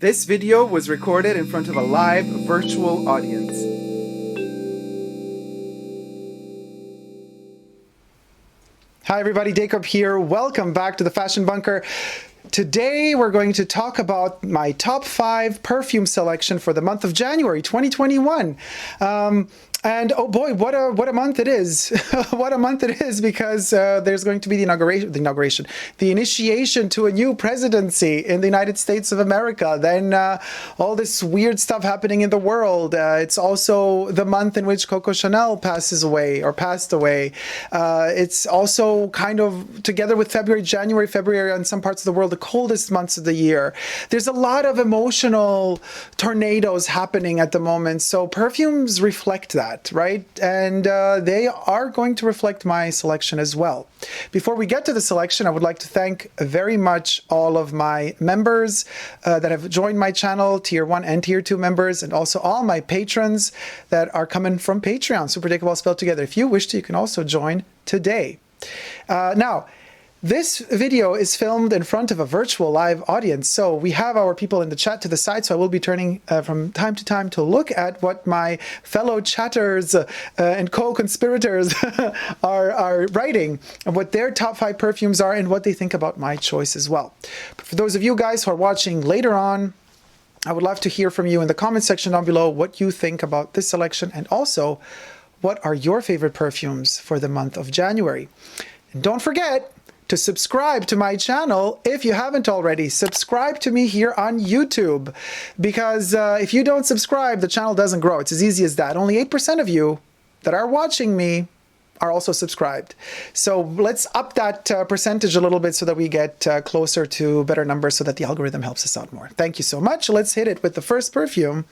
This video was recorded in front of a live virtual audience. Hi everybody, Dacob here. Welcome back to the Fashion Bunker. Today we're going to talk about my top 5 perfume selection for the month of January 2021. And oh boy, what a month it is. What a month it is, because there's going to be the initiation to a new presidency in the United States of America. Then all this weird stuff happening in the world. It's also the month in which Coco Chanel passed away. It's also kind of together with January, February, in some parts of the world, the coldest months of the year. There's a lot of emotional tornadoes happening at the moment. So perfumes reflect that. Right? And they are going to reflect my selection as well. Before we get to the selection, I would like to thank very much all of my members that have joined my channel, Tier 1 and Tier 2 members, and also all my patrons that are coming from Patreon, Super Dacob all spelled together. If you wish to, you can also join today. Now, this video is filmed in front of a virtual live audience, so we have our people in the chat to the side, so I will be turning from time to time to look at what my fellow chatters and co-conspirators are writing, and what their top 5 perfumes are and what they think about my choice as well. But for those of you guys who are watching later on, I would love to hear from you in the comment section down below what you think about this selection, and also what are your favorite perfumes for the month of January. And don't forget to subscribe to my channel if you haven't already. Subscribe to me here on YouTube, because if you don't subscribe, the channel doesn't grow. It's as easy as that. Only 8% of you that are watching me are also subscribed. So let's up that percentage a little bit so that we get closer to better numbers, so that the algorithm helps us out more. Thank you so much. Let's hit it with the first perfume.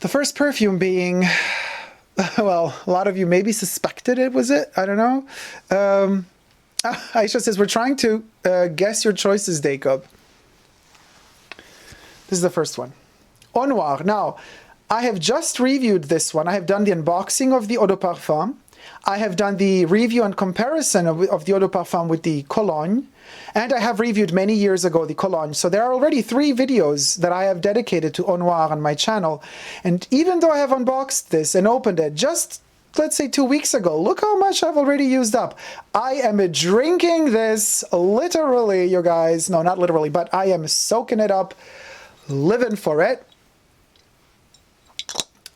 The first perfume being, well, a lot of you maybe suspected it was it. I don't know. Aisha says, we're trying to guess your choices, Dacob. This is the first one. Au Noir. Now, I have just reviewed this one. I have done the unboxing of the Eau de Parfum. I have done the review and comparison of the Eau de Parfum with the Cologne. And I have reviewed many years ago the Cologne. So there are already 3 videos that I have dedicated to Au Noir on my channel. And even though I have unboxed this and opened it just, let's say 2 weeks ago, look how much I've already used up. I am drinking this literally, you guys. No, not literally, but I am soaking it up, living for it.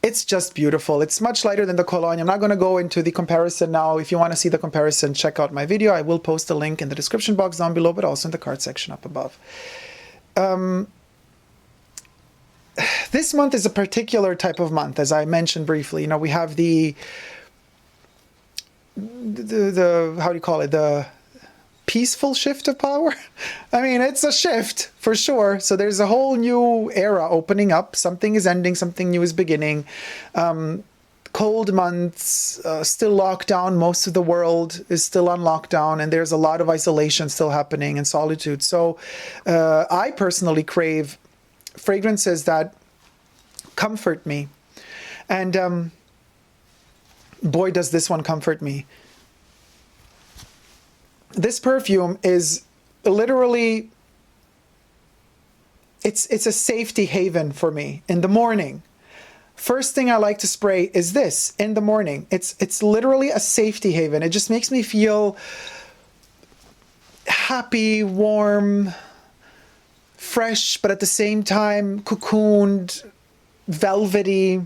It's just beautiful. It's much lighter than the Cologne. I'm not going to go into the comparison now. If you want to see the comparison, check out my video. I will post a link in the description box down below, but also in the card section up above. This month is a particular type of month, as I mentioned briefly. You know, we have the how do you call it? The peaceful shift of power. I mean, it's a shift for sure. So there's a whole new era opening up. Something is ending, something new is beginning. Cold months, still locked down. Most of the world is still on lockdown, and there's a lot of isolation still happening and solitude. So I personally crave fragrances that comfort me, and boy does this one comfort me. This perfume is literally, it's a safety haven for me in the morning. First thing I like to spray is this in the morning. It's literally a safety haven. It just makes me feel happy, warm, fresh, but at the same time cocooned, velvety.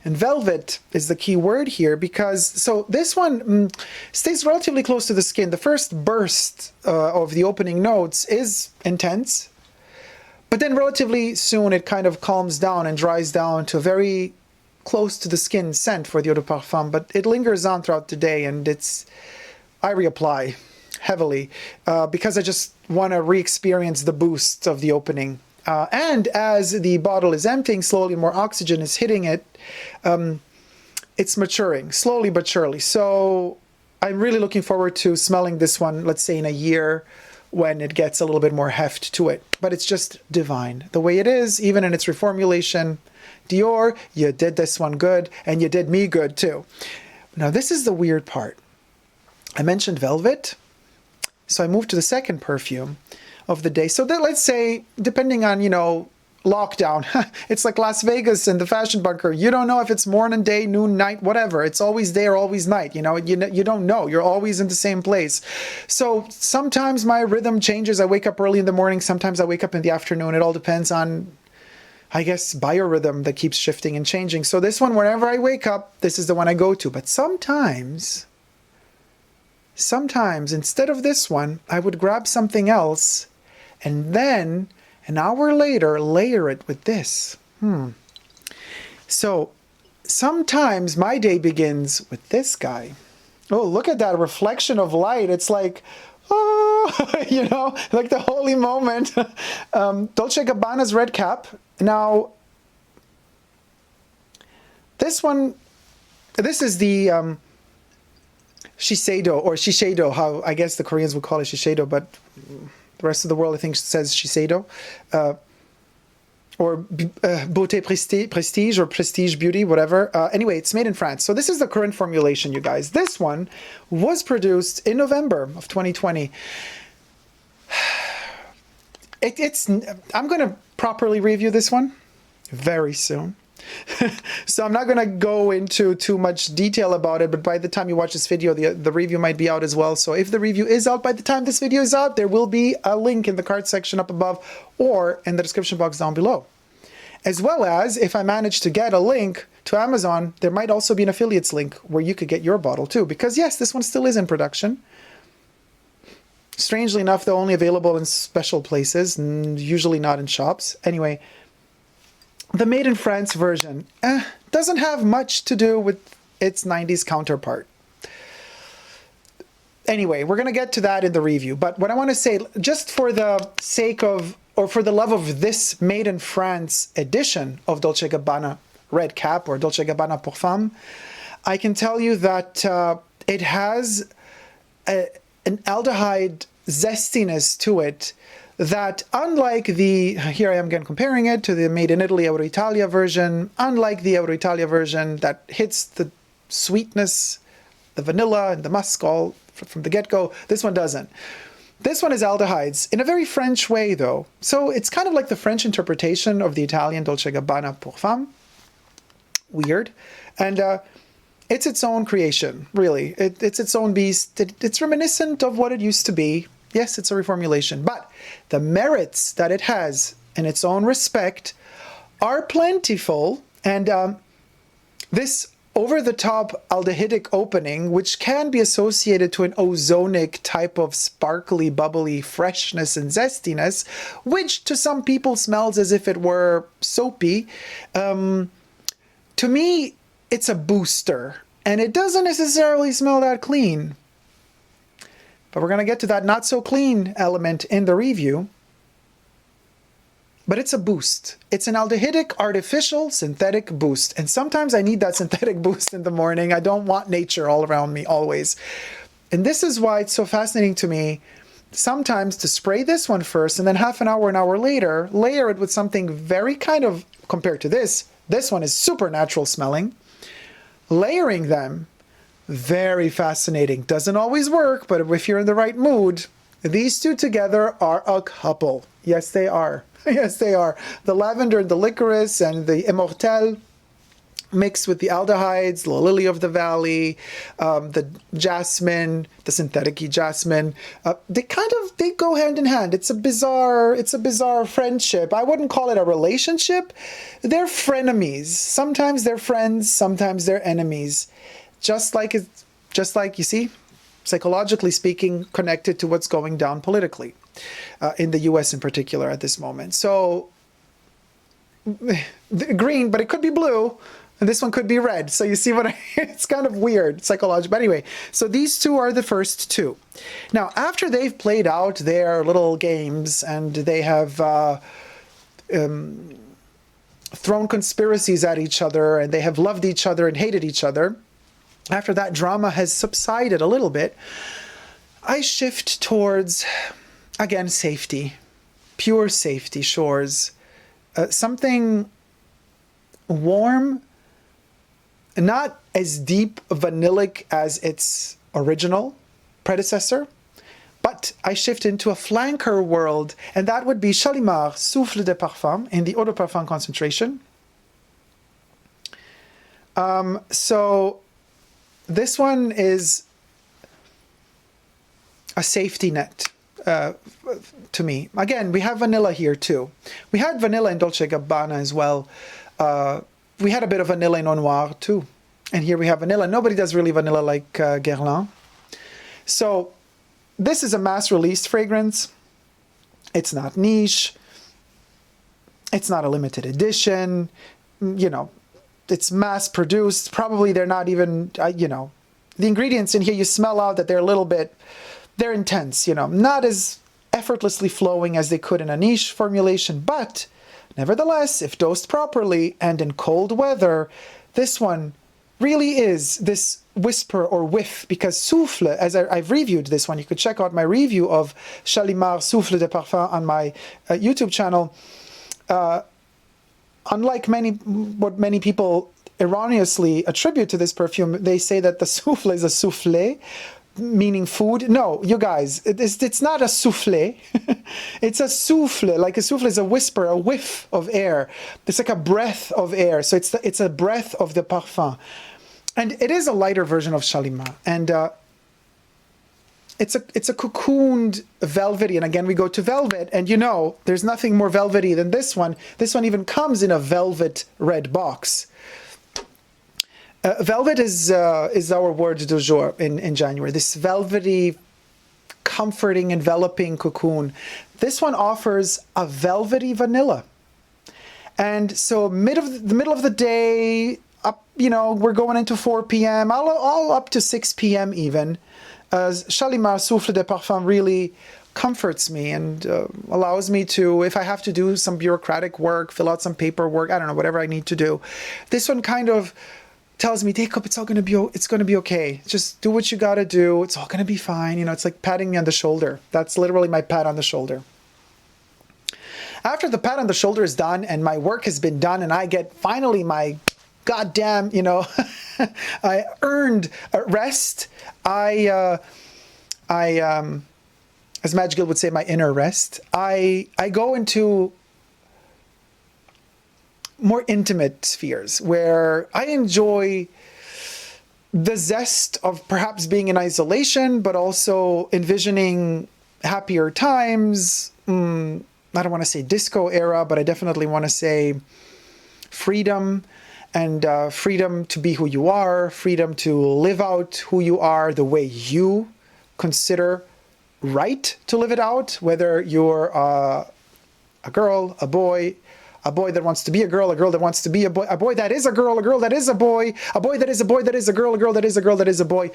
And velvet is the key word here, because so this one stays relatively close to the skin. The first burst of the opening notes is intense, but then relatively soon it kind of calms down and dries down to a very close to the skin scent for the Eau de Parfum, but it lingers on throughout the day, and I reapply heavily because I just want to re-experience the boost of the opening. And as the bottle is emptying slowly, more oxygen is hitting it, it's maturing slowly but surely. So I'm really looking forward to smelling this one, let's say in a year, when it gets a little bit more heft to it. But it's just divine the way it is, even in its reformulation. Dior, you did this one good, and you did me good too. Now this is the weird part. I mentioned velvet, so I moved to the second perfume. of the day. So that, let's say, depending on, you know, lockdown, it's like Las Vegas and the Fashion Bunker. You don't know if it's morning, day, noon, night, whatever. It's always day or always night. You know, you don't know. You're always in the same place. So sometimes my rhythm changes. I wake up early in the morning. Sometimes I wake up in the afternoon. It all depends on, I guess, biorhythm that keeps shifting and changing. So this one, whenever I wake up, this is the one I go to. But sometimes instead of this one, I would grab something else and then an hour later layer it with this. So sometimes my day begins with this guy. Oh, look at that reflection of light. It's like, oh, you know, like the holy moment. Dolce & Gabbana's red cap. Now, this one, this is the Shiseido, or Shiseido, how I guess the Koreans would call it Shiseido, but the rest of the world I think says Shiseido. Or Beauté Prestige or Prestige Beauty, whatever. Anyway, it's made in France. So this is the current formulation, you guys. This one was produced in November of 2020. I'm going to properly review this one very soon. So I'm not going to go into too much detail about it, but by the time you watch this video, the review might be out as well. So if the review is out by the time this video is out, there will be a link in the card section up above or in the description box down below. As well as, if I manage to get a link to Amazon, there might also be an affiliates link where you could get your bottle too. Because yes, this one still is in production. Strangely enough, though, only available in special places, usually not in shops. Anyway, the made in France version doesn't have much to do with its 90s counterpart. Anyway, we're going to get to that in the review. But what I want to say, just for the sake of, or for the love of this made in France edition of Dolce & Gabbana Red Cap or Dolce & Gabbana Parfum, I can tell you that it has an aldehyde zestiness to it that, unlike the, here I am again comparing it to the made in Italy Euroitalia version, unlike the Euroitalia version that hits the sweetness, the vanilla and the musk all from the get-go, this one doesn't. This one is aldehydes in a very French way though. So it's kind of like the French interpretation of the Italian Dolce & Gabbana Parfum. Weird. And it's its own creation, really. It's its own beast. It's reminiscent of what it used to be. Yes, it's a reformulation, but the merits that it has in its own respect are plentiful. And this over-the-top aldehydic opening, which can be associated to an ozonic type of sparkly, bubbly freshness and zestiness, which to some people smells as if it were soapy. To me, it's a booster, and it doesn't necessarily smell that clean. But we're going to get to that not so clean element in the review. But it's a boost. It's an aldehydic, artificial, synthetic boost. And sometimes I need that synthetic boost in the morning. I don't want nature all around me always. And this is why it's so fascinating to me sometimes to spray this one first and then half an hour later, layer it with something very kind of, compared to this one is super natural smelling. Layering them, very fascinating. Doesn't always work, but if you're in the right mood, these two together are a couple. Yes, they are. Yes, they are. The lavender and the licorice and the immortelle mixed with the aldehydes, the lily of the valley, the jasmine, the synthetic jasmine. They go hand in hand. It's a bizarre friendship. I wouldn't call it a relationship. They're frenemies. Sometimes they're friends, sometimes they're enemies. Just like you see, psychologically speaking, connected to what's going down politically in the US in particular at this moment. So green, but it could be blue, and this one could be red. So you see what it's kind of weird psychological. But anyway, so these two are the first two. Now, after they've played out their little games and they have thrown conspiracies at each other and they have loved each other and hated each other, after that drama has subsided a little bit, I shift towards, again, safety, pure safety shores, something warm, not as deep vanillic as its original predecessor, but But I shift into a flanker world, and that would be Shalimar Souffle de Parfum in the Eau de Parfum concentration. So this one is a safety net to me. Again, we have vanilla here too. We had vanilla in Dolce Gabbana as well. We had a bit of vanilla in Noir too. And here we have vanilla. Nobody does really vanilla like Guerlain. So this is a mass-released fragrance. It's not niche. It's not a limited edition. You know, it's mass-produced. Probably they're not even, you know, the ingredients in here, you smell out that they're a little bit, they're intense, you know, not as effortlessly flowing as they could in a niche formulation. But nevertheless, if dosed properly and in cold weather, this one really is this whisper or whiff, because souffle, as I've reviewed this one, you could check out my review of Shalimar Souffle de Parfum on my YouTube channel. Unlike what many people erroneously attribute to this perfume, they say that the souffle is a souffle, meaning food. No, you guys, it's not a souffle. It's a souffle. Like a souffle is a whisper, a whiff of air. It's like a breath of air. So it's a breath of the parfum. And it is a lighter version of Shalimar. And it's a cocooned velvety. And again, we go to velvet. And you know, there's nothing more velvety than this one. This one even comes in a velvet red box. Velvet is our word du jour in January. This velvety, comforting, enveloping cocoon. This one offers a velvety vanilla. And so the middle of the day, up, you know, we're going into 4 p.m., all up to 6 p.m. even. Shalimar Souffle de Parfum really comforts me and allows me to, if I have to do some bureaucratic work, fill out some paperwork, I don't know, whatever I need to do. This one kind of tells me, Dacob, it's going to be okay. Just do what you got to do. It's all going to be fine. You know, it's like patting me on the shoulder. That's literally my pat on the shoulder. After the pat on the shoulder is done and my work has been done and I get finally my goddamn, you know, I earned rest. As Madge Gill would say, my inner rest. I go into more intimate spheres where I enjoy the zest of perhaps being in isolation, but also envisioning happier times. I don't want to say disco era, but I definitely want to say freedom, and freedom to be who you are, freedom to live out who you are the way you consider right to live it out, whether you're a girl, a boy that wants to be a girl that wants to be a boy that is a girl that is a boy that is a boy that is a girl that is a girl that is a boy.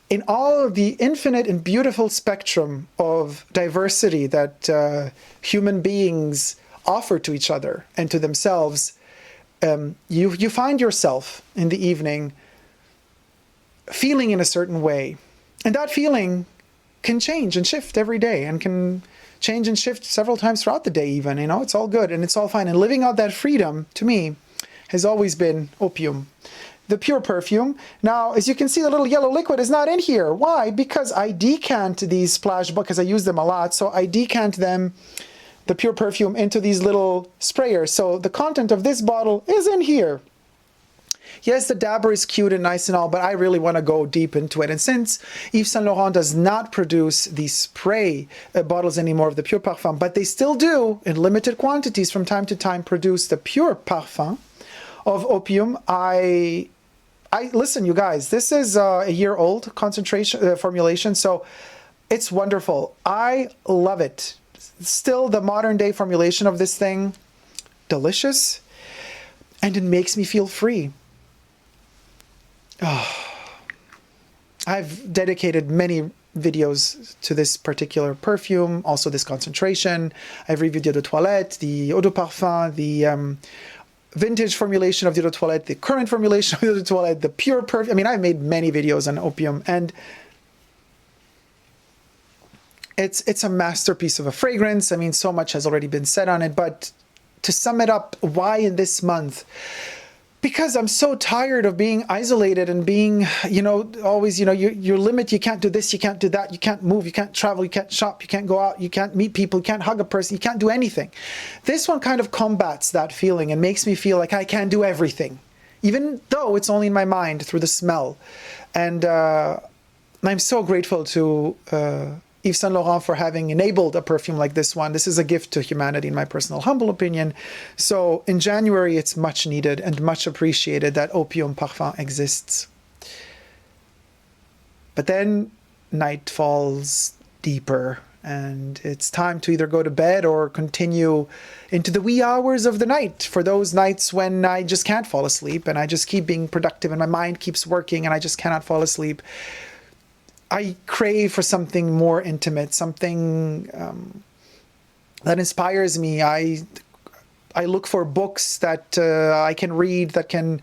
In all of the infinite and beautiful spectrum of diversity that human beings offer to each other and to themselves, you find yourself in the evening feeling in a certain way. And that feeling can change and shift every day and can change and shift several times throughout the day even, you know, it's all good and it's all fine. And living out that freedom, to me, has always been opium. The pure perfume. Now, as you can see, the little yellow liquid is not in here. Why? Because I decant these splash, because I use them a lot, so I decant them, the pure perfume, into these little sprayers. So the content of this bottle is in here. Yes, the dabber is cute and nice and all, but I really want to go deep into it. And since Yves Saint Laurent does not produce these spray bottles anymore of the pure parfum, but they still do, in limited quantities from time to time, produce the pure parfum of opium, I listen, you guys, this is a year-old concentration formulation, so it's wonderful. I love it. Still, the modern-day formulation of this thing, delicious, and it makes me feel free. Oh, I've dedicated many videos to this particular perfume, also this concentration. I've reviewed the Eau de Toilette, the Eau de Parfum, the vintage formulation of the Eau de Toilette, the current formulation of the Eau de Toilette, the pure perfume. I mean, I've made many videos on opium, and it's a masterpiece of a fragrance. I mean, so much has already been said on it, but to sum it up, why in this month? because I'm so tired of being isolated and being, you know, always, you know, your limit, you can't do this, you can't do that, you can't move, you can't travel, you can't shop, you can't go out, you can't meet people, you can't hug a person, you can't do anything. This one kind of combats that feeling and makes me feel like I can do everything, even though it's only in my mind through the smell. And I'm so grateful to Yves Saint Laurent for having enabled a perfume like this one. This is a gift to humanity, in my personal humble opinion. So in January, it's much needed and much appreciated that Opium Parfum exists. But then night falls deeper and it's time to either go to bed or continue into the wee hours of the night, for those nights when I just can't fall asleep and I just keep being productive and my mind keeps working and I just cannot fall asleep. I crave for something more intimate, something that inspires me. I look for books that I can read that can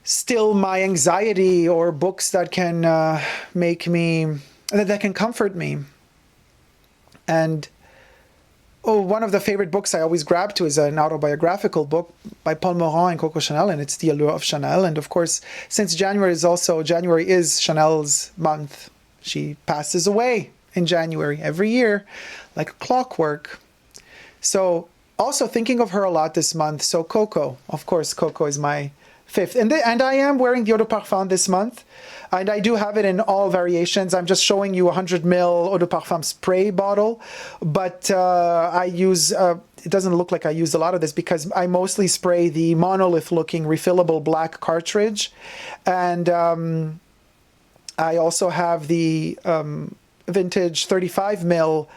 still my anxiety, or books that can make me, that can comfort me. And one of the favorite books I always grab to is an autobiographical book by Paul Morand and Coco Chanel, and it's The Allure of Chanel. And of course, since January is Chanel's month, she passes away in January every year, like clockwork. So also thinking of her a lot this month. So Coco, of course, Coco is my fifth. And I am wearing the Eau de Parfum this month. And I do have it in all variations. I'm just showing you a 100 ml Eau de Parfum spray bottle. But I use, it doesn't look like I use a lot of this because I mostly spray the monolith looking refillable black cartridge. And I also have the vintage 35 ml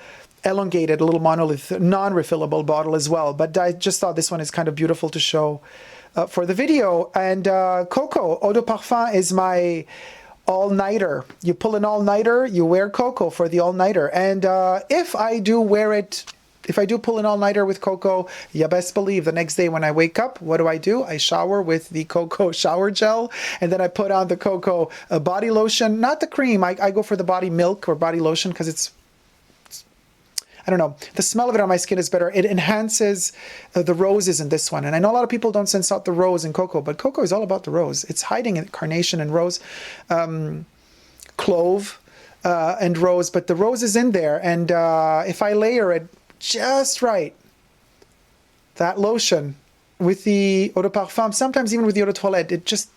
elongated little monolith non-refillable bottle as well. But I just thought this one is kind of beautiful to show for the video. And Coco Eau de Parfum is my all-nighter. You pull an all-nighter, you wear Coco for the all-nighter. And if I do pull an all-nighter with Coco, you best believe the next day when I wake up, what do? I shower with the Coco shower gel, and then I put on the Coco body lotion, not the cream. I go for the body milk or body lotion because it's, I don't know, the smell of it on my skin is better. It enhances the roses in this one. And I know a lot of people don't sense out the rose in Coco, but Coco is all about the rose. It's hiding in carnation and rose, clove and rose, but the rose is in there. And if I layer it just right, that lotion with the Eau de Parfum, sometimes even with the Eau de Toilette, it just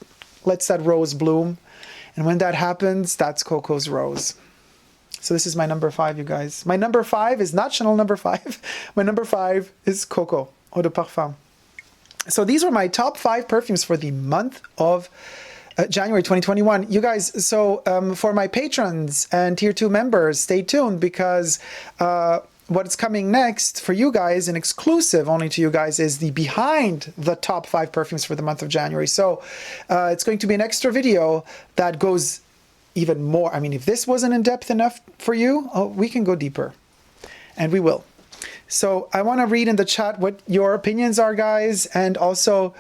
lets that rose bloom. And when that happens, that's Coco's rose. So this is my number 5, you guys. My number 5 is not Chanel number 5. My number 5 is Coco Eau de Parfum. So these were my top 5 perfumes for the month of January 2021. You guys, so for my patrons and Tier 2 members, stay tuned because what's coming next for you guys, and exclusive only to you guys, is the behind the top 5 perfumes for the month of January. So it's going to be an extra video that goes even more. I mean, if this wasn't in depth enough for you, we can go deeper, and we will. So I want to read in the chat what your opinions are, guys, and also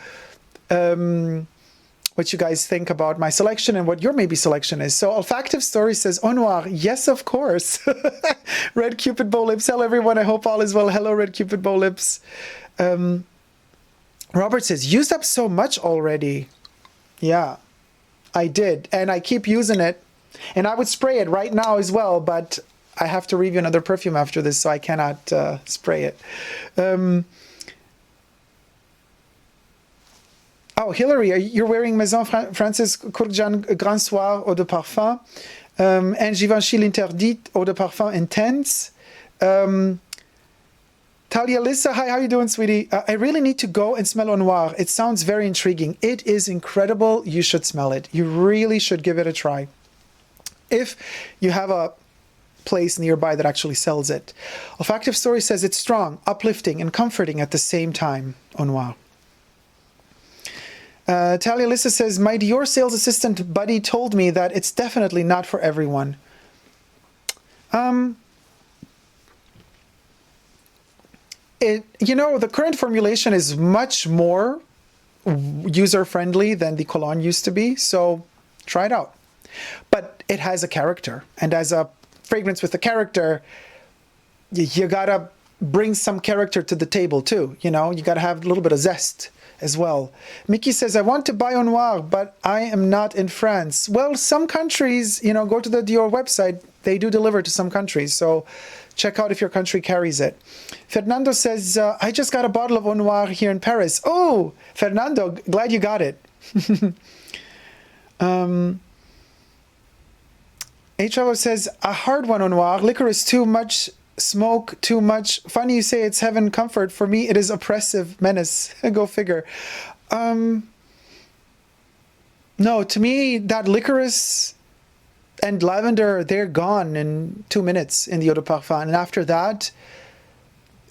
what you guys think about my selection and what your maybe selection is. So Olfactive Story says, Au Noir, yes, of course. Red Cupid Bow Lips. Hello, everyone. I hope all is well. Hello, Red Cupid Bow Lips. Robert says, used up so much already. Yeah, I did. And I keep using it. And I would spray it right now as well, but I have to review another perfume after this, so I cannot spray it. Oh, Hillary, you're wearing Maison Francis Kurkdjian Grand Soir Eau de Parfum. And Givenchy L'Interdite Eau de Parfum Intense. Talia Lissa, hi, how you doing, sweetie? I really need to go and smell Au Noir. It sounds very intriguing. It is incredible. You should smell it. You really should give it a try. If you have a place nearby that actually sells it. Olfactive Story says it's strong, uplifting, and comforting at the same time. Au Noir. Talia Lissa says, my Dior sales assistant buddy told me that it's definitely not for everyone. You know, the current formulation is much more user-friendly than the Cologne used to be, so try it out. But it has a character, and as a fragrance with a character, you gotta bring some character to the table too, you know? You gotta have a little bit of zest as well. Mickey says, I want to buy au noir, but I am not in France. Well, some countries, you know, go to the Dior website. They do deliver to some countries. So check out if your country carries it. Fernando says, I just got a bottle of au noir here in Paris. Oh, Fernando, glad you got it. HLO says, a hard one au noir. Licorice, too much. Smoke, too much. Funny you say it's heaven comfort. For me, it is oppressive menace. Go figure. No, to me, that licorice and lavender, they're gone in 2 minutes in the eau de parfum. And after that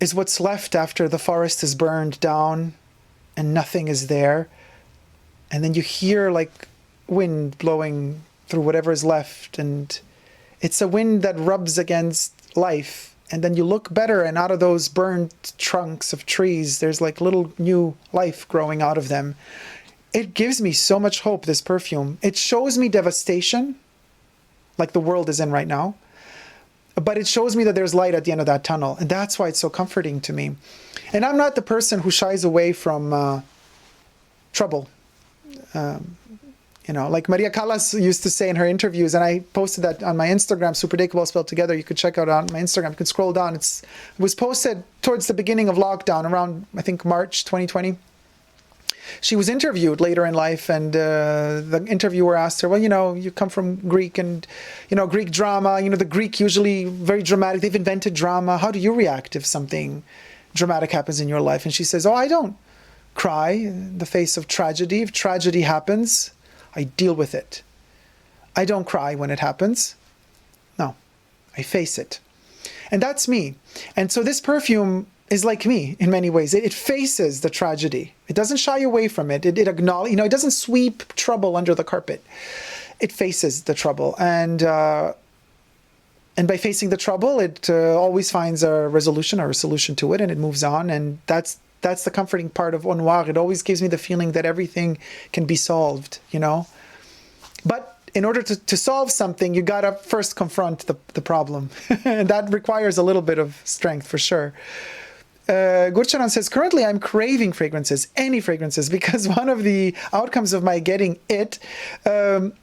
is what's left after the forest is burned down and nothing is there. And then you hear like wind blowing through whatever is left. And it's a wind that rubs against life. And then you look better, and out of those burned trunks of trees, there's like little new life growing out of them. It gives me so much hope, this perfume. It shows me devastation, like the world is in right now. But it shows me that there's light at the end of that tunnel. And that's why it's so comforting to me. And I'm not the person who shies away from trouble. You know, like Maria Callas used to say in her interviews, and I posted that on my Instagram, Super Dacob spelled together. You could check out on my Instagram. You can scroll down. It was posted towards the beginning of lockdown, around, I think, March 2020. She was interviewed later in life, and the interviewer asked her, well, you know, you come from Greek and, you know, Greek drama. You know, the Greek usually very dramatic. They've invented drama. How do you react if something dramatic happens in your life? And she says, oh, I don't cry in the face of tragedy. If tragedy happens, I deal with it. I don't cry when it happens. No, I face it. And that's me. And so this perfume is like me in many ways. It faces the tragedy. It doesn't shy away from it. It acknowledges, you know, it doesn't sweep trouble under the carpet. It faces the trouble. And by facing the trouble, it always finds a resolution or a solution to it, and it moves on. And that's the comforting part of au noir. It always gives me the feeling that everything can be solved, you know. But in order to solve something, you gotta first confront the problem. And that requires a little bit of strength for sure. Gurcharan says, currently I'm craving fragrances, any fragrances, because one of the outcomes of my getting it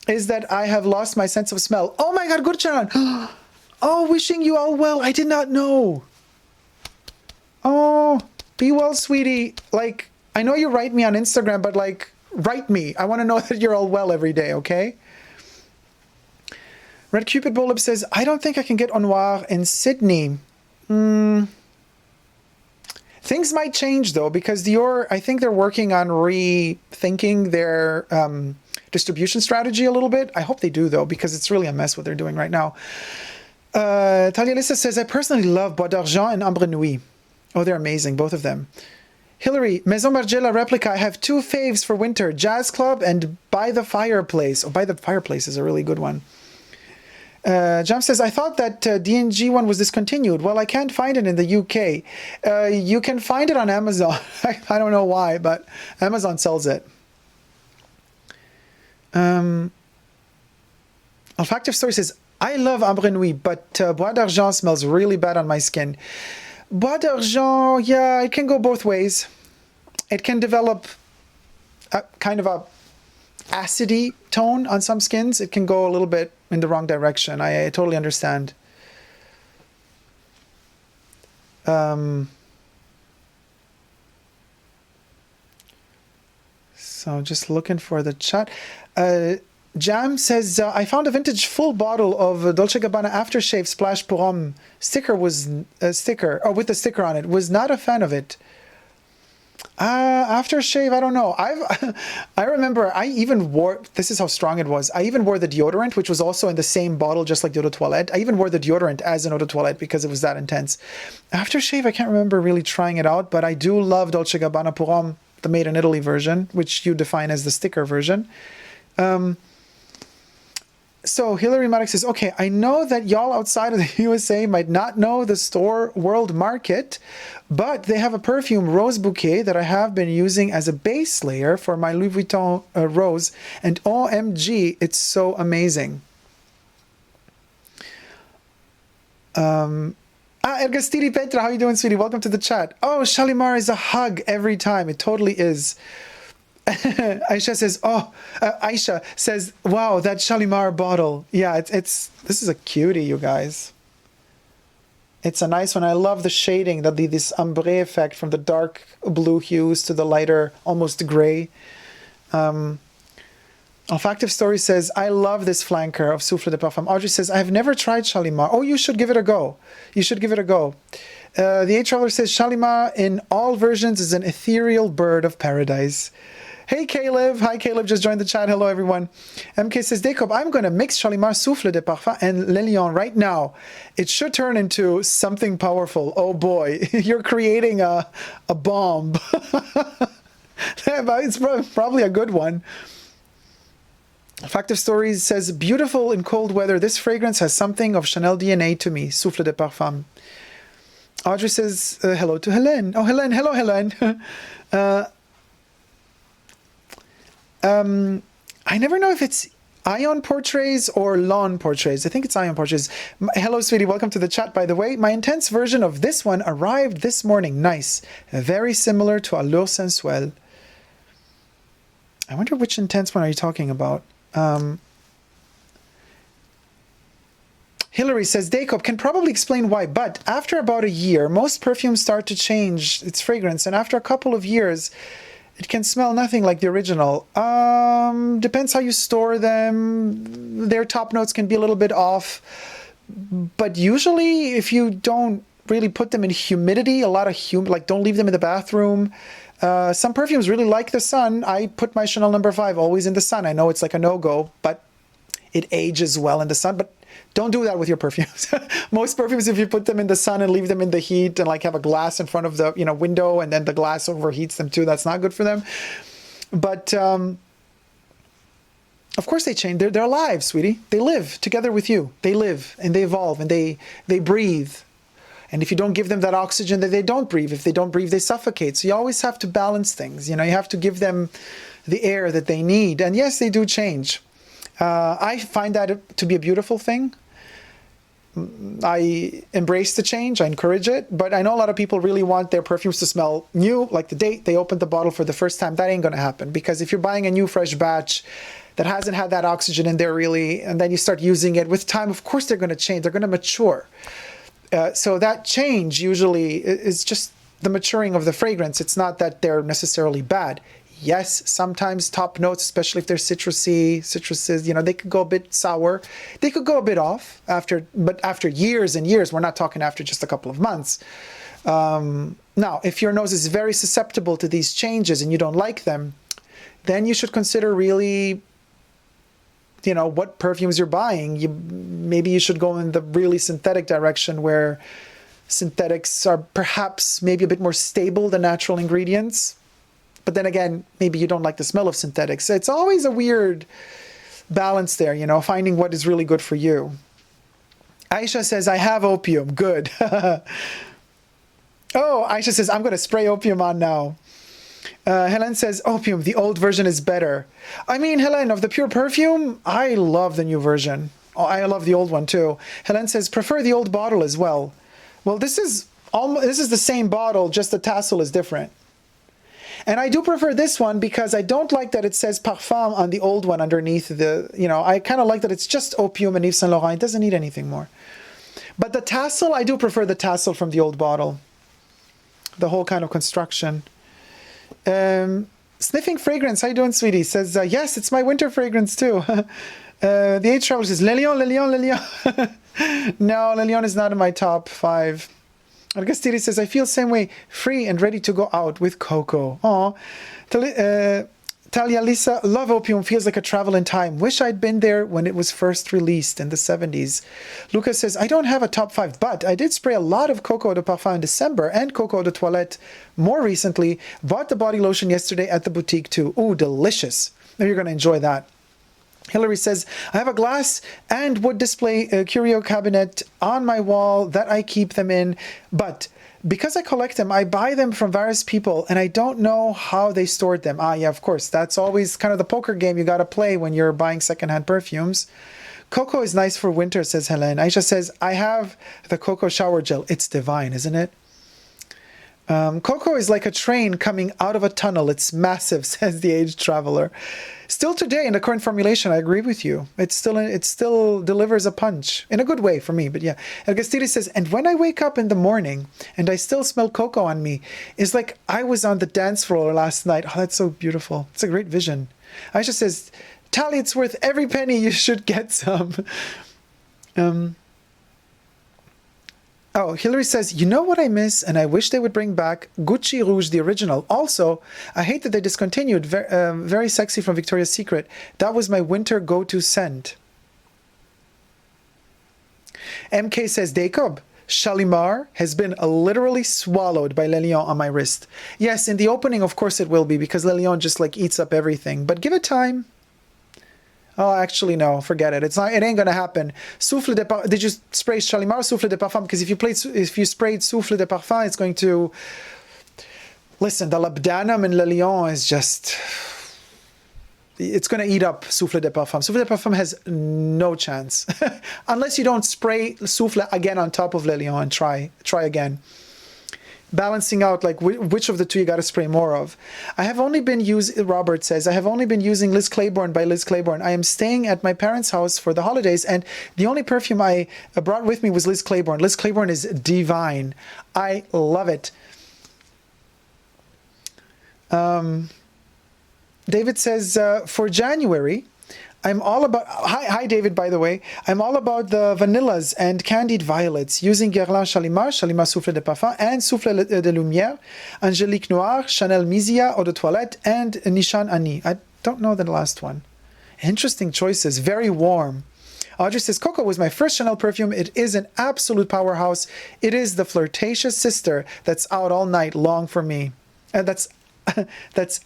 is that I have lost my sense of smell. Oh my God, Gurcharan! Oh, wishing you all well. I did not know. Oh, be well, sweetie. Like, I know you write me on Instagram, but like, write me. I want to know that you're all well every day, okay? Red Cupid Bolib says, I don't think I can get au noir in Sydney. Things might change though, because Dior, I think they're working on rethinking their distribution strategy a little bit. I hope they do though, because it's really a mess what they're doing right now. Talia Lissa says, I personally love Bois d'Argent and Ambre Nuit. Oh, they're amazing, both of them. Hillary, Maison Margiela Replica, I have 2 faves for winter, Jazz Club and By the Fireplace. Oh, By the Fireplace is a really good one. Jam says, I thought that D&G one was discontinued. Well, I can't find it in the UK. You can find it on Amazon. I don't know why, but Amazon sells it. Olfactive Story says, I love Ambre Nuit, but Bois d'Argent smells really bad on my skin. Bois d'Argent, yeah, it can go both ways. It can develop a kind of a acidy tone on some skins. It can go a little bit in the wrong direction. I totally understand. So just looking for the chat. Jam says, I found a vintage full bottle of Dolce Gabbana Aftershave Splash pour Homme. With a sticker on it. Was not a fan of it. Aftershave, I don't know. I remember I even wore, this is how strong it was. I even wore the deodorant, which was also in the same bottle, just like the eau de toilette. I even wore the deodorant as an eau de toilette because it was that intense. Aftershave, I can't remember really trying it out, but I do love Dolce Gabbana pour Homme, the made in Italy version, which you define as the sticker version. So Hillary Maddox says, okay, I know that y'all outside of the USA might not know the store world market, but they have a perfume Rose Bouquet that I have been using as a base layer for my Louis Vuitton Rose, and OMG, it's so amazing. I Ergastiri Petra, how you doing, sweetie? Welcome to the chat. Oh, Shalimar is a hug every time. It totally is. Aisha says, Aisha says, wow, that Shalimar bottle. Yeah, this is a cutie, you guys. It's a nice one. I love the shading, this ombre effect from the dark blue hues to the lighter, almost gray. Olfactive Story says, I love this flanker of Souffle de Parfum. Audrey says, I have never tried Shalimar. Oh, you should give it a go. You should give it a go. The A Traveler says, Shalimar in all versions is an ethereal bird of paradise. Hey, Caleb. Hi, Caleb. Just joined the chat. Hello, everyone. MK says, Dacob, I'm going to mix Shalimar Souffle de Parfum and Le Lion right now. It should turn into something powerful. Oh, boy. You're creating a bomb. It's probably a good one. Factive Stories says, beautiful in cold weather. This fragrance has something of Chanel DNA to me. Souffle de Parfum. Audrey says, hello to Helene. Oh, Helene. Hello, Helene. I never know if it's Ion Portraits or Lawn Portraits. I think it's Ion Portraits. Hello, sweetie. Welcome to the chat, by the way. My intense version of this one arrived this morning. Nice. Very similar to Allure Sensuelle. I wonder which intense one are you talking about? Hillary says, Dacob can probably explain why, but after about a year, most perfumes start to change its fragrance, and after a couple of years, it can smell nothing like the original. Depends how you store them. Their top notes can be a little bit off, but usually if you don't really put them in humidity, a lot of like don't leave them in the bathroom. Some perfumes really like the sun. I put my Chanel No. 5 always in the sun. I know it's like a no-go, but it ages well in the sun. But don't do that with your perfumes. Most perfumes, if you put them in the sun and leave them in the heat and like have a glass in front of the window and then the glass overheats them too, that's not good for them. But of course they change. They're alive, sweetie. They live together with you. They live and they evolve and they breathe. And if you don't give them that oxygen, then they don't breathe. If they don't breathe, they suffocate. So you always have to balance things. You have to give them the air that they need. And yes, they do change. I find that to be a beautiful thing. I embrace the change. I encourage it. But I know a lot of people really want their perfumes to smell new, like the date they opened the bottle for the first time. That ain't going to happen. Because if you're buying a new fresh batch that hasn't had that oxygen in there really, and then you start using it with time, of course they're going to change. They're going to mature. So that change usually is just the maturing of the fragrance. It's not that they're necessarily bad. Yes, sometimes top notes, especially if they're citruses, they could go a bit sour. They could go a bit off but after years and years, we're not talking after just a couple of months. Now, if your nose is very susceptible to these changes and you don't like them, then you should consider really what perfumes you're buying. Maybe you should go in the really synthetic direction where synthetics are perhaps maybe a bit more stable than natural ingredients. But then again, maybe you don't like the smell of synthetics. It's always a weird balance there, finding what is really good for you. Aisha says, I have opium. Good. Oh, Aisha says, I'm going to spray opium on now. Helen says, opium, the old version is better. I mean, Helen, of the pure perfume, I love the new version. Oh, I love the old one too. Helen says, prefer the old bottle as well. Well, this is the same bottle, just the tassel is different. And I do prefer this one because I don't like that it says Parfum on the old one underneath I kind of like that it's just Opium and Yves Saint Laurent. It doesn't need anything more. But the tassel, I do prefer the tassel from the old bottle. The whole kind of construction. Sniffing Fragrance, how you doing, sweetie? Says, yes, it's my winter fragrance too. The H Traveler says, Le Lion, Le Lion, Le Lion. No, Le Lion is not in my top 5. Argastiri says, I feel the same way, free and ready to go out with Coco. Aw. Talia Lisa, love Opium, feels like a travel in time. Wish I'd been there when it was first released in the 70s. Lucas says, I don't have a top 5, but I did spray a lot of Coco de Parfum in December and Coco de Toilette more recently. Bought the body lotion yesterday at the boutique too. Ooh, delicious. Maybe you're going to enjoy that. Hillary says, I have a glass and wood display curio cabinet on my wall that I keep them in, but because I collect them, I buy them from various people and I don't know how they stored them. Ah, yeah, of course. That's always kind of the poker game you got to play when you're buying secondhand perfumes. Coco is nice for winter, says Helen. Aisha says, I have the Coco shower gel. It's divine, isn't it? Coco is like a train coming out of a tunnel. It's massive, says the aged traveler. Still today, in the current formulation, I agree with you. It still delivers a punch. In a good way for me, but yeah. Elgastiri says, and when I wake up in the morning and I still smell Coco on me, it's like I was on the dance floor last night. Oh, that's so beautiful. It's a great vision. Aisha says, Tally, it's worth every penny. You should get some. Oh, Hillary says, you know what I miss? And I wish they would bring back Gucci Rouge, the original. Also, I hate that they discontinued Very Sexy from Victoria's Secret. That was my winter go-to scent. MK says, Dacob, Shalimar has been literally swallowed by Le Lion on my wrist. Yes, in the opening, of course it will be, because Le Lion just like eats up everything. But give it time. Oh, actually, no, forget it. It's not. It ain't gonna happen. Souffle de Parfum. Did you spray Shalimar Souffle de Parfum? Because if you sprayed Souffle de Parfum, it's going to. Listen, the labdanum in Le Lion is just. It's going to eat up Souffle de Parfum. Souffle de Parfum has no chance, unless you don't spray Souffle again on top of Le Lion and try again. Balancing out like which of the two you got to spray more of. I have only been using, Robert says, I have only been using Liz Claiborne by Liz Claiborne. I am staying at my parents' house for the holidays, and the only perfume I brought with me was Liz Claiborne. Liz Claiborne is divine. I love it. David says, for January, I'm all about, hi David, by the way, I'm all about the vanillas and candied violets using Guerlain Shalimar, Shalimar Souffle de Parfum, and Souffle de Lumière, Angélique Noir, Chanel Misia, Eau de Toilette, and Nishan Ani. I don't know the last one. Interesting choices, very warm. Audrey says, Coco was my first Chanel perfume. It is an absolute powerhouse. It is the flirtatious sister that's out all night long for me. That's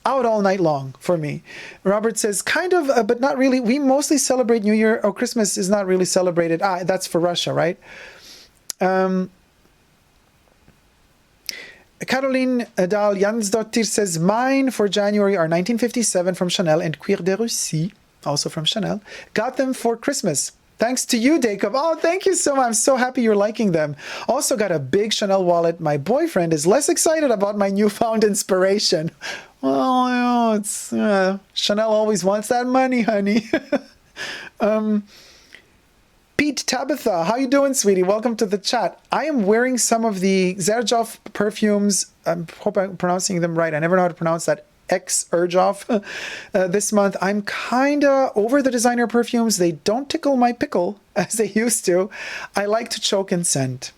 out all night long for me. Robert says, kind of, but not really. We mostly celebrate New Year, or Christmas is not really celebrated. That's for Russia, right? Caroline Dahl Jansdottir says, mine for January are 1957 from Chanel and Cuir de Russie, also from Chanel. Got them for Christmas. Thanks to you, Dacob. Oh, thank you so much. I'm so happy you're liking them. Also got a big Chanel wallet. My boyfriend is less excited about my newfound inspiration. Well, it's Chanel always wants that money, honey. Pete Tabitha, how you doing, sweetie? Welcome to the chat. I am wearing some of the Xerjoff perfumes. I hope I'm pronouncing them right. I never know how to pronounce that. Xerjoff this month. I'm kind of over the designer perfumes. They don't tickle my pickle as they used to. I like to choke in scent.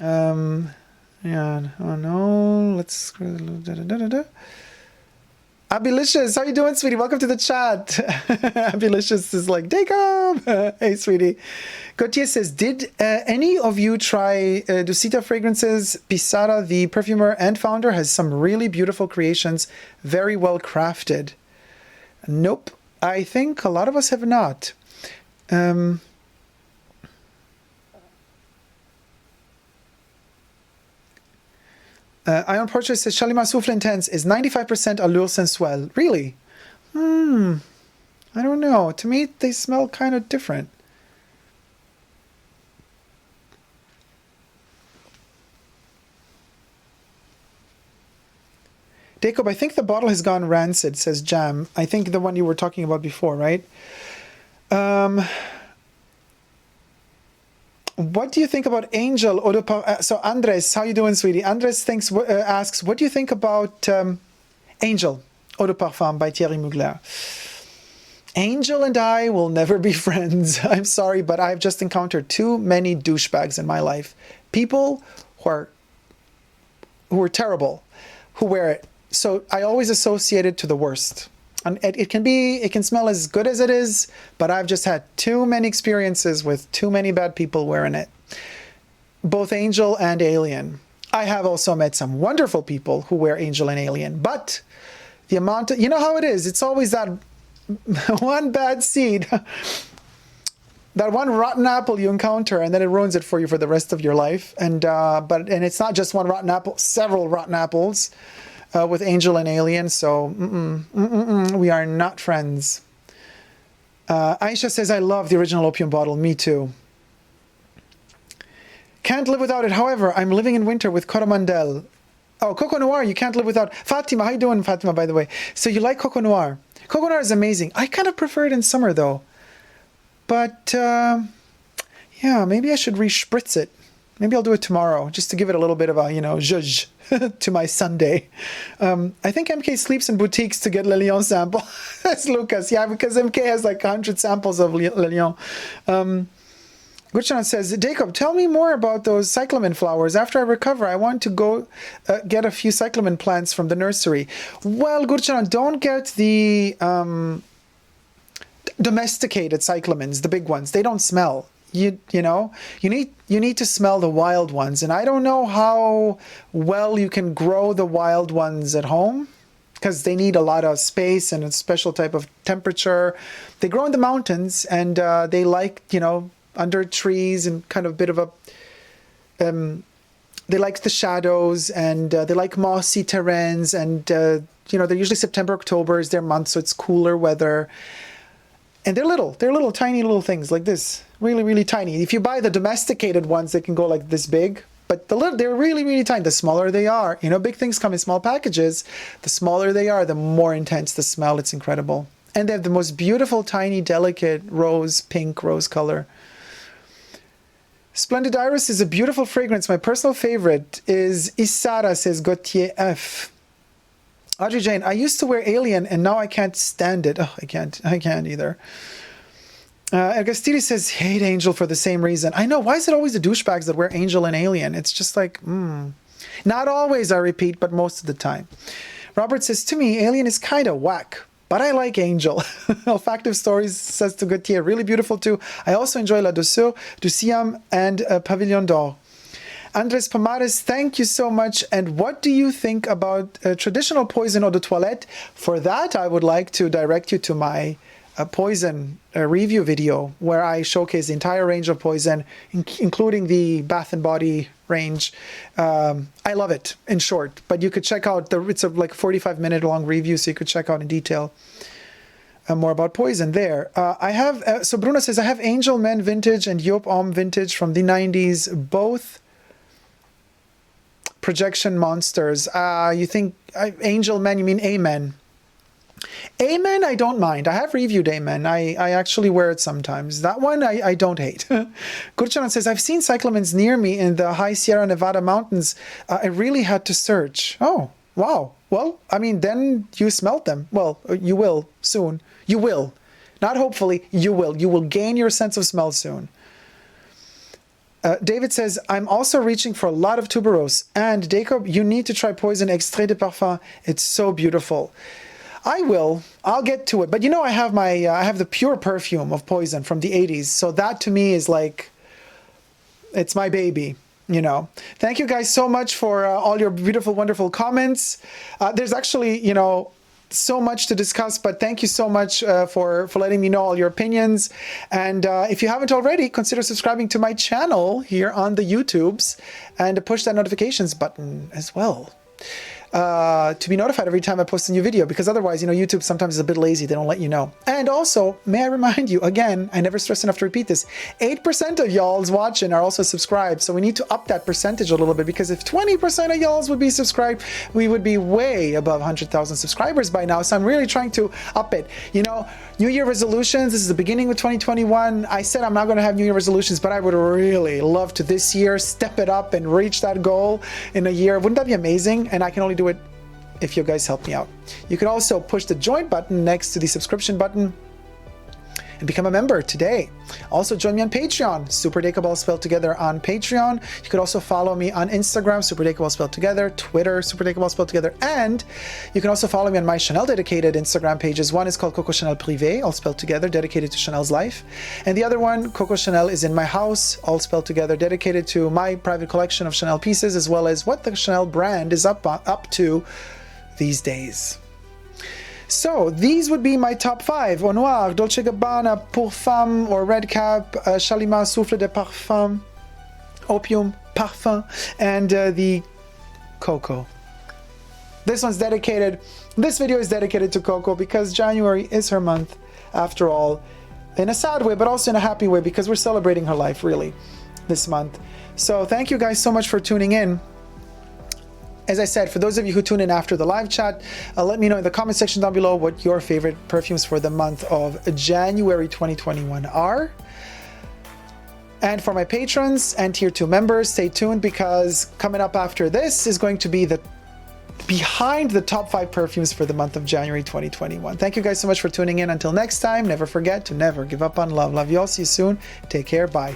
Yeah, oh no, let's Abilicious, how you doing, sweetie? Welcome to the chat. Abilicious is like, Dacob! Hey, sweetie. Gautier says, did any of you try Dusita Fragrances? Pisara, the perfumer and founder, has some really beautiful creations, very well crafted. Nope, I think a lot of us have not. Ion Portrait says, Shalimar Souffle Intense is 95% Allure Sensuelle. Really? I don't know. To me, they smell kind of different. Dacob, I think the bottle has gone rancid, says Jam. I think the one you were talking about before, right? What do you think about Angel Eau de Parfum? So Andres, how you doing, sweetie? Andres asks, what do you think about Angel Eau de Parfum by Thierry Mugler? Angel and I will never be friends. I'm sorry, but I've just encountered too many douchebags in my life. People who are terrible, who wear it. So I always associate it to the worst. And it can smell as good as it is, but I've just had too many experiences with too many bad people wearing it. Both Angel and Alien. I have also met some wonderful people who wear Angel and Alien, but the amount of, you know how it is, it's always that one bad seed, that one rotten apple you encounter, and then it ruins it for you for the rest of your life. And it's not just one rotten apple, several rotten apples. With Angel and Alien, so we are not friends. Aisha says, I love the original Opium bottle. Me too. Can't live without it. However, I'm living in winter with Coromandel. Oh, Coco Noir, you can't live without. Fatima, how you doing, Fatima, by the way? So you like Coco Noir. Coco Noir is amazing. I kind of prefer it in summer, though. But, yeah, maybe I should re-spritz it. Maybe I'll do it tomorrow, just to give it a little bit of a, you know, zhuzh to my Sunday. I think MK sleeps in boutiques to get Le Lion sample. That's Lucas. Yeah, because MK has like 100 samples of Le Lion. Gurchan says, Dacob, tell me more about those cyclamen flowers. After I recover, I want to go get a few cyclamen plants from the nursery. Well, Gurchan, don't get the domesticated cyclamens, the big ones. They don't smell. You know, you need to smell the wild ones. And I don't know how well you can grow the wild ones at home, because they need a lot of space and a special type of temperature. They grow in the mountains, and they like, you know, under trees and kind of a bit of a, they like the shadows, and they like mossy terrains, and, you know, they're usually September, October is their month, so it's cooler weather. And they're little tiny little things like this, really, really tiny. If you buy the domesticated ones, they can go like this big, but they're really, really tiny. The smaller they are, you know, big things come in small packages. The smaller they are, the more intense the smell. It's incredible. And they have the most beautiful, tiny, delicate pink rose color. Splendid Iris is a beautiful fragrance. My personal favorite is Isara, says Gautier F. Audrey Jane, I used to wear Alien and now I can't stand it. Oh, I can't either. Agastiri says, hate Angel for the same reason. I know, why is it always the douchebags that wear Angel and Alien? It's just like, Not always, I repeat, but most of the time. Robert says, to me, Alien is kind of whack, but I like Angel. Olfactive Stories says to Gautier, really beautiful too. I also enjoy La Douceur, Du Siam, and Pavillon d'Or. Andres Pomares, thank you so much. And what do you think about traditional poison eau de toilette? For that, I would like to direct you to my poison review video, where I showcase the entire range of poison, including the Bath and Body range. I love it, in short. But you could check out, it's a like 45-minute long review, so you could check out in detail more about poison there. I have, so Bruno says, I have Angel Men Vintage and Homme Vintage from the 90s, both projection monsters. You think Angel Men, you mean Amen? Amen, I don't mind. I have reviewed Amen. I actually wear it sometimes. That one I don't hate. Gurchanan says, I've seen cyclamens near me in the high Sierra Nevada mountains. I really had to search. Oh, wow. Well, I mean, then you smelt them. Well, you will soon. You will. Not hopefully, you will. You will gain your sense of smell soon. David says, I'm also reaching for a lot of tuberose. And Dacob, you need to try Poison Extrait de Parfum. It's so beautiful. I will. I'll get to it. But you know, I have my, I have the pure perfume of Poison from the 80s. So that to me is like, it's my baby, you know. Thank you guys so much for all your beautiful, wonderful comments. There's actually, you know, so much to discuss, but thank you so much for letting me know all your opinions. And if you haven't already, consider subscribing to my channel here on the YouTubes, and push that notifications button as well, to be notified every time I post a new video, because otherwise, you know, YouTube sometimes is a bit lazy. They don't let you know. And also, may I remind you, again, I never stress enough to repeat this, 8% of y'all's watching are also subscribed. So we need to up that percentage a little bit, because if 20% of y'all's would be subscribed, we would be way above 100,000 subscribers by now. So I'm really trying to up it. You know, New Year resolutions, this is the beginning of 2021. I said I'm not going to have New Year resolutions, but I would really love to this year step it up and reach that goal in a year. Wouldn't that be amazing? And I can only do it if you guys help me out. You can also push the join button next to the subscription button and become a member today. Also join me on Patreon, Super Dacob all spelled together on Patreon. You could also follow me on Instagram, Super Dacob all spelled together, Twitter, Super Dacob all spelled together, and you can also follow me on my Chanel dedicated Instagram pages. One is called Coco Chanel Privé, all spelled together, dedicated to Chanel's life. And the other one, Coco Chanel, is in my house, all spelled together, dedicated to my private collection of Chanel pieces, as well as what the Chanel brand is up to these days. So these would be my top 5. Au Noir, Dolce Gabbana, Pour Femme or Red Cap, Shalimar, Souffle de Parfum, Opium, Parfum, and the Coco. This one's dedicated, this video is dedicated to Coco because January is her month. After all, in a sad way, but also in a happy way, because we're celebrating her life really this month. So thank you guys so much for tuning in. As I said, for those of you who tune in after the live chat, let me know in the comment section down below what your favorite perfumes for the month of January 2021 are. And for my patrons and tier 2 members, stay tuned, because coming up after this is going to be the behind the top 5 perfumes for the month of January 2021. Thank you guys so much for tuning in. Until next time, never forget to never give up on love. Love you all. See you soon. Take care. Bye.